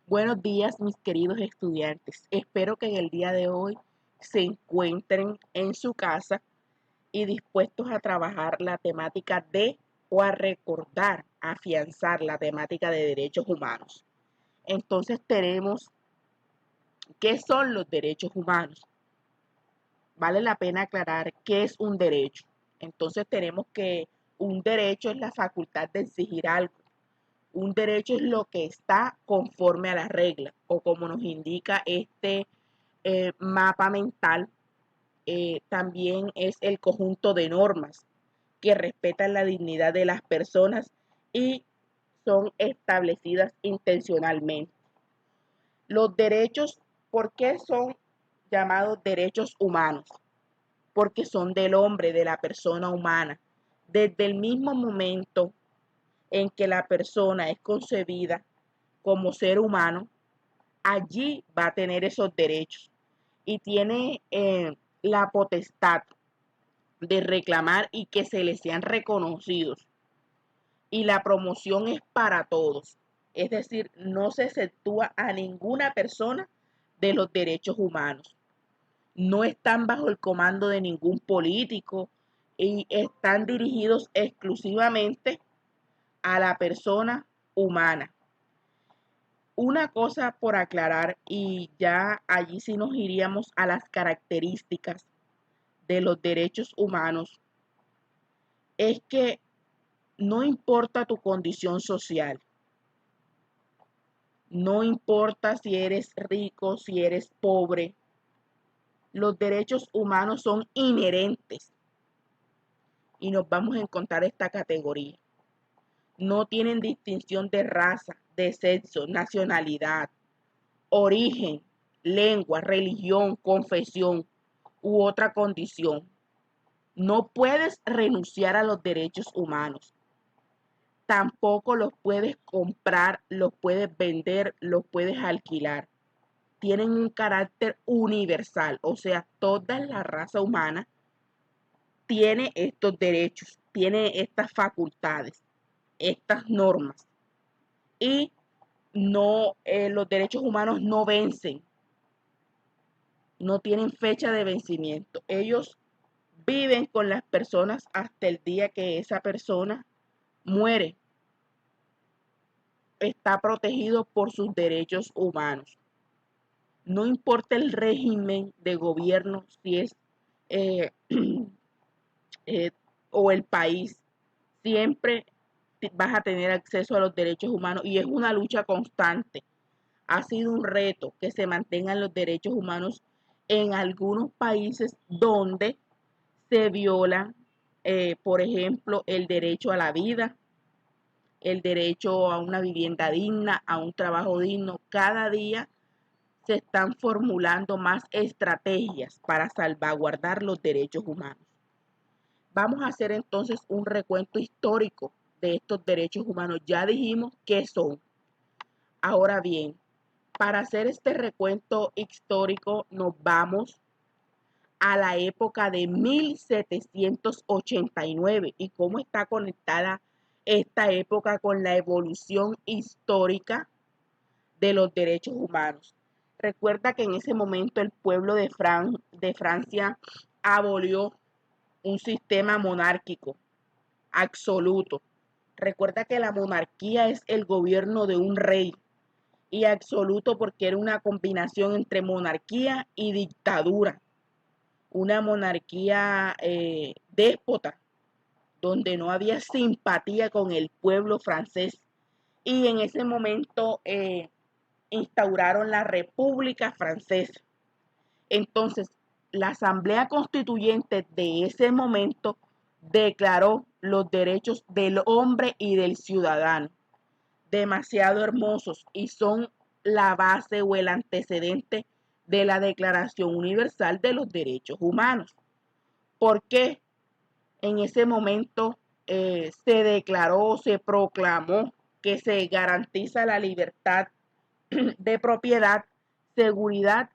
Buenos días, mis queridos estudiantes. Espero que en el día de hoy se encuentren en su casa y dispuestos a trabajar la temática de o a recordar, afianzar la temática de derechos humanos. Entonces tenemos, ¿qué son los derechos humanos? Vale la pena aclarar qué es un derecho. Entonces tenemos que un derecho es la facultad de exigir algo. Un derecho es lo que está conforme a la regla o como nos indica este mapa mental, también es el conjunto de normas que respetan la dignidad de las personas y son establecidas intencionalmente. Los derechos, ¿por qué son llamados derechos humanos? Porque son del hombre, de la persona humana. Desde el mismo momento en que la persona es concebida como ser humano, allí va a tener esos derechos y tiene la potestad de reclamar y que se le sean reconocidos. Y la promoción es para todos, es decir, no se exceptúa a ninguna persona de los derechos humanos. No están bajo el comando de ningún político y están dirigidos exclusivamente a la persona humana. Una cosa por aclarar y ya allí sí nos iríamos a las características de los derechos humanos, es que no importa tu condición social, no importa si eres rico, si eres pobre, los derechos humanos son inherentes y nos vamos a encontrar esta categoría. No tienen distinción de raza, de sexo, nacionalidad, origen, lengua, religión, confesión u otra condición. No puedes renunciar a los derechos humanos. Tampoco los puedes comprar, los puedes vender, los puedes alquilar. Tienen un carácter universal, o sea, toda la raza humana tiene estos derechos, tiene estas facultades, estas normas. Y no, los derechos humanos no vencen, no tienen fecha de vencimiento. Ellos viven con las personas hasta el día que esa persona muere. Está protegido por sus derechos humanos. No importa el régimen de gobierno, si es eh, eh, o el país, siempre vas a tener acceso a los derechos humanos y es una lucha constante. Ha sido un reto que se mantengan los derechos humanos en algunos países donde se violan, por ejemplo, el derecho a la vida, el derecho a una vivienda digna, a un trabajo digno. Cada día se están formulando más estrategias para salvaguardar los derechos humanos. Vamos a hacer entonces un recuento histórico de estos derechos humanos. Ya dijimos qué son. Ahora bien, para hacer este recuento histórico nos vamos a la época de 1789 y cómo está conectada esta época con la evolución histórica de los derechos humanos. Recuerda que en ese momento el pueblo de Francia abolió un sistema monárquico absoluto. Recuerda que la monarquía es el gobierno de un rey y absoluto porque era una combinación entre monarquía y dictadura. Una monarquía déspota, donde no había simpatía con el pueblo francés. Y en ese momento instauraron la República Francesa. Entonces, la Asamblea Constituyente de ese momento declaró los derechos del hombre y del ciudadano, demasiado hermosos y son la base o el antecedente de la Declaración Universal de los Derechos Humanos. ¿Por qué en ese momento se declaró, se proclamó que se garantiza la libertad de propiedad, seguridad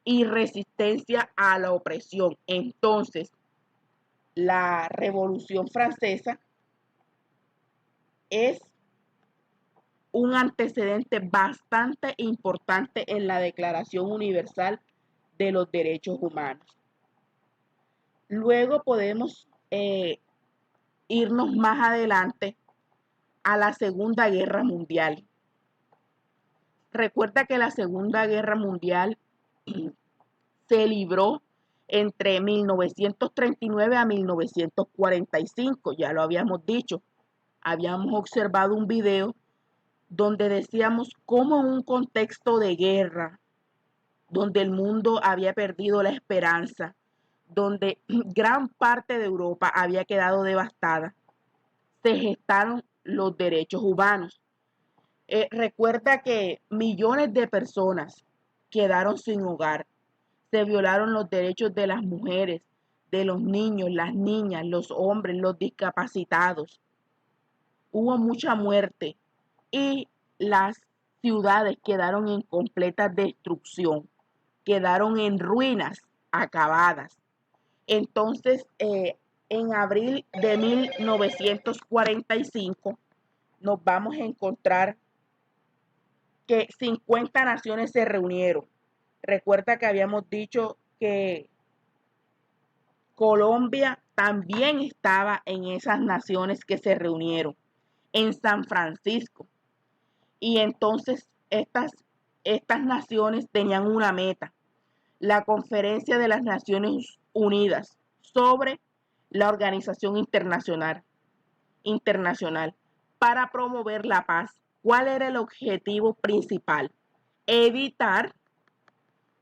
y resistencia a la opresión? Entonces, la Revolución Francesa es un antecedente bastante importante en la Declaración Universal de los Derechos Humanos. Luego podemos irnos más adelante a la Segunda Guerra Mundial. Recuerda que la Segunda Guerra Mundial se libró entre 1939 a 1945, ya lo habíamos dicho. Habíamos observado un video donde decíamos cómo en un contexto de guerra, donde el mundo había perdido la esperanza, donde gran parte de Europa había quedado devastada, se gestaron los derechos humanos. Recuerda que millones de personas quedaron sin hogar, se violaron los derechos de las mujeres, de los niños, las niñas, los hombres, los discapacitados. Hubo mucha muerte y las ciudades quedaron en completa destrucción, quedaron en ruinas, acabadas. Entonces, en abril de 1945 nos vamos a encontrar que 50 naciones se reunieron. Recuerda que habíamos dicho que Colombia también estaba en esas naciones que se reunieron en San Francisco. Y entonces estas naciones tenían una meta, la Conferencia de las Naciones Unidas sobre la Organización Internacional para promover la paz. ¿Cuál era el objetivo principal? Evitar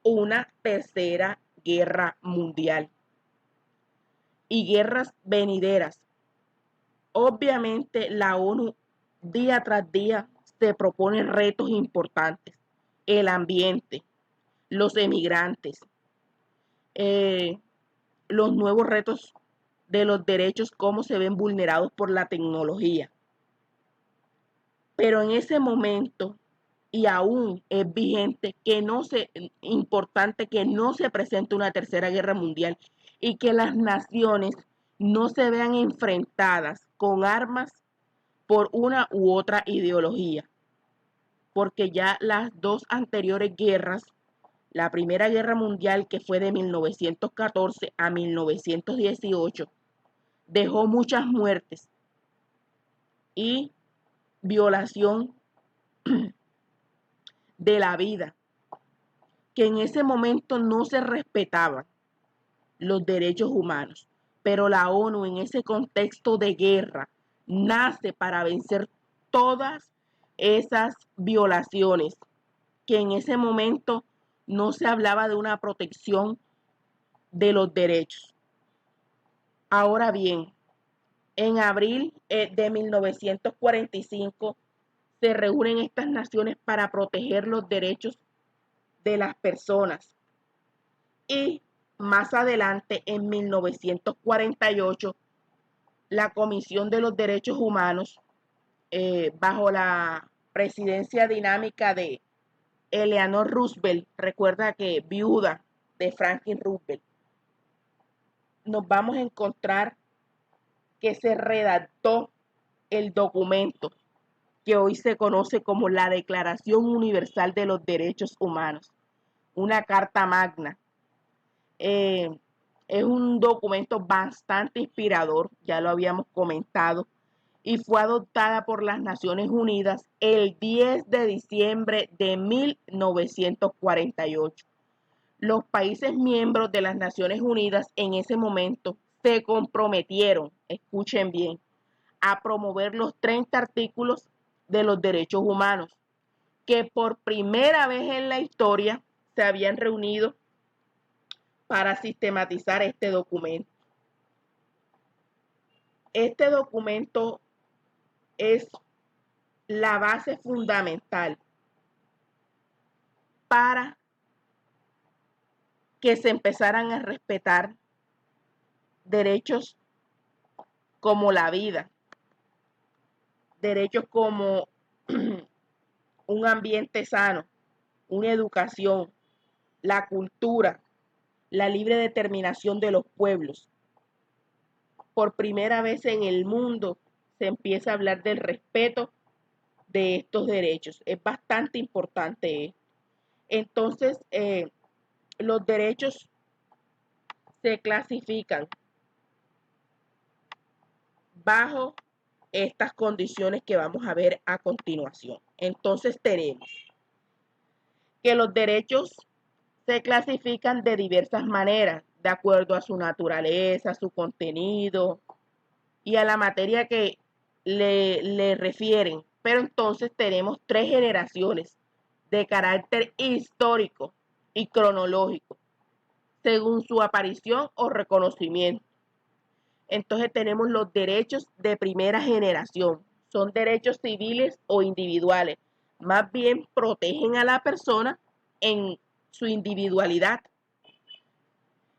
una tercera guerra mundial y guerras venideras. Obviamente la ONU día tras día se propone retos importantes: el ambiente, los emigrantes, los nuevos retos de los derechos, cómo se ven vulnerados por la tecnología. Pero en ese momento, y aún es vigente, importante que no se presente una tercera guerra mundial y que las naciones no se vean enfrentadas con armas por una u otra ideología, porque ya las dos anteriores guerras, la Primera Guerra Mundial, que fue de 1914 a 1918, dejó muchas muertes y violación de la vida, que en ese momento no se respetaban los derechos humanos. Pero la ONU, en ese contexto de guerra, nace para vencer todas esas violaciones, que en ese momento no se hablaba de una protección de los derechos. Ahora bien, en abril de 1945 se reúnen estas naciones para proteger los derechos de las personas. Y más adelante, en 1948, la Comisión de los Derechos Humanos, bajo la presidencia dinámica de Eleanor Roosevelt, recuerda que viuda de Franklin Roosevelt, nos vamos a encontrar que se redactó el documento que hoy se conoce como la Declaración Universal de los Derechos Humanos, una carta magna. Es un documento bastante inspirador, ya lo habíamos comentado, y fue adoptada por las Naciones Unidas el 10 de diciembre de 1948. Los países miembros de las Naciones Unidas en ese momento se comprometieron, escuchen bien, a promover los 30 artículos de los derechos humanos, que por primera vez en la historia se habían reunido para sistematizar este documento. Este documento es la base fundamental para que se empezaran a respetar derechos como la vida, derechos como un ambiente sano, una educación, la cultura, la libre determinación de los pueblos. Por primera vez en el mundo se empieza a hablar del respeto de estos derechos. Es bastante importante esto. Entonces, los derechos se clasifican bajo estas condiciones que vamos a ver a continuación. Entonces tenemos que los derechos se clasifican de diversas maneras, de acuerdo a su naturaleza, su contenido y a la materia que le refieren. Pero entonces tenemos tres generaciones de carácter histórico y cronológico, según su aparición o reconocimiento. Entonces tenemos los derechos de primera generación. Son derechos civiles o individuales. Más bien protegen a la persona en su individualidad.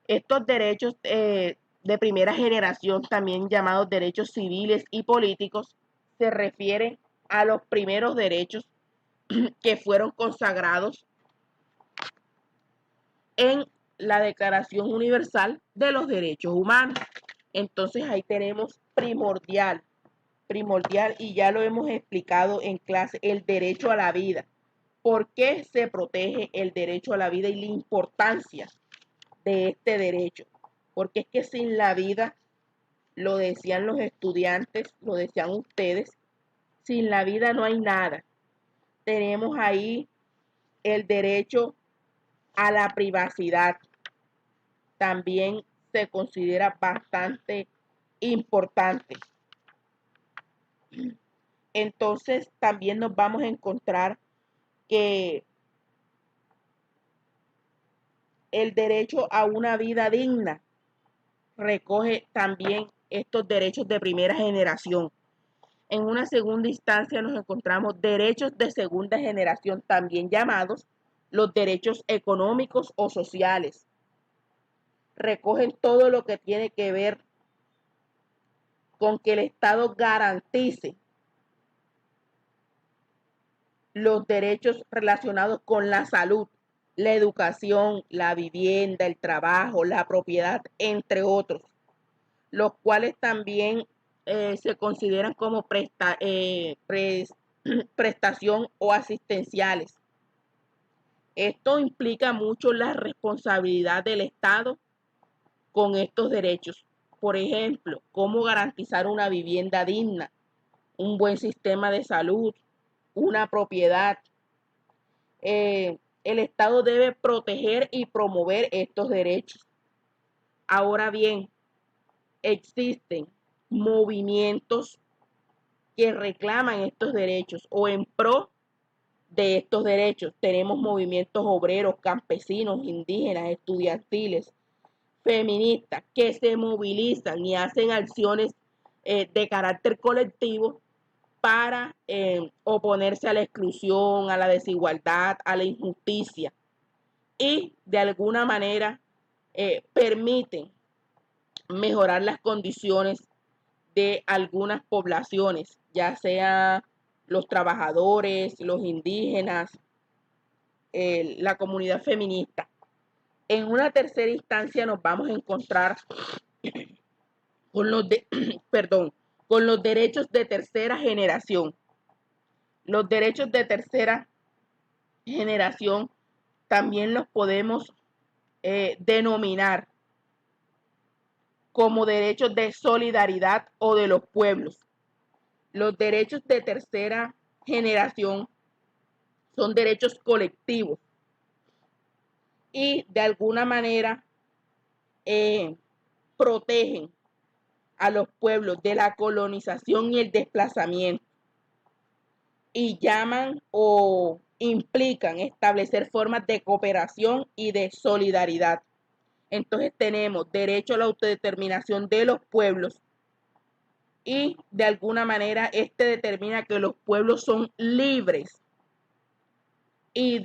Estos derechos de primera generación, también llamados derechos civiles y políticos, se refieren a los primeros derechos que fueron consagrados en la Declaración Universal de los Derechos Humanos. Entonces ahí tenemos primordial, y ya lo hemos explicado en clase, el derecho a la vida. ¿Por qué se protege el derecho a la vida y la importancia de este derecho? Porque es que sin la vida, lo decían los estudiantes, lo decían ustedes, sin la vida no hay nada. Tenemos ahí el derecho a la privacidad. También se considera bastante importante. Entonces también nos vamos a encontrar que el derecho a una vida digna recoge también estos derechos de primera generación. En una segunda instancia nos encontramos derechos de segunda generación, también llamados los derechos económicos o sociales. Recogen todo lo que tiene que ver con que el Estado garantice los derechos relacionados con la salud, la educación, la vivienda, el trabajo, la propiedad, entre otros, los cuales también se consideran como prestación o asistenciales. Esto implica mucho la responsabilidad del Estado con estos derechos. Por ejemplo, cómo garantizar una vivienda digna, un buen sistema de salud, una propiedad. El Estado debe proteger y promover estos derechos. Ahora bien, existen movimientos que reclaman estos derechos o en pro de estos derechos. Tenemos movimientos obreros, campesinos, indígenas, estudiantiles, feministas que se movilizan y hacen acciones de carácter colectivo para oponerse a la exclusión, a la desigualdad, a la injusticia y de alguna manera permiten mejorar las condiciones de algunas poblaciones, ya sea los trabajadores, los indígenas, la comunidad feminista. En una tercera instancia nos vamos a encontrar con los perdón, con los derechos de tercera generación. Los derechos de tercera generación también los podemos denominar como derechos de solidaridad o de los pueblos. Los derechos de tercera generación son derechos colectivos y de alguna manera protegen a los pueblos de la colonización y el desplazamiento y llaman o implican establecer formas de cooperación y de solidaridad. Entonces tenemos derecho a la autodeterminación de los pueblos y de alguna manera este determina que los pueblos son libres y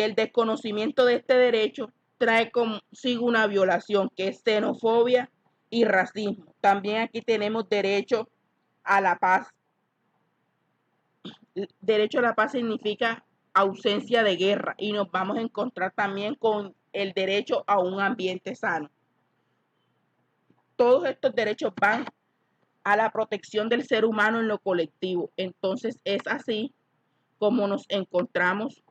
el desconocimiento de este derecho trae consigo una violación que es xenofobia y racismo. También aquí tenemos derecho a la paz. Derecho a la paz significa ausencia de guerra y nos vamos a encontrar también con el derecho a un ambiente sano. Todos estos derechos van a la protección del ser humano en lo colectivo. Entonces es así como nos encontramos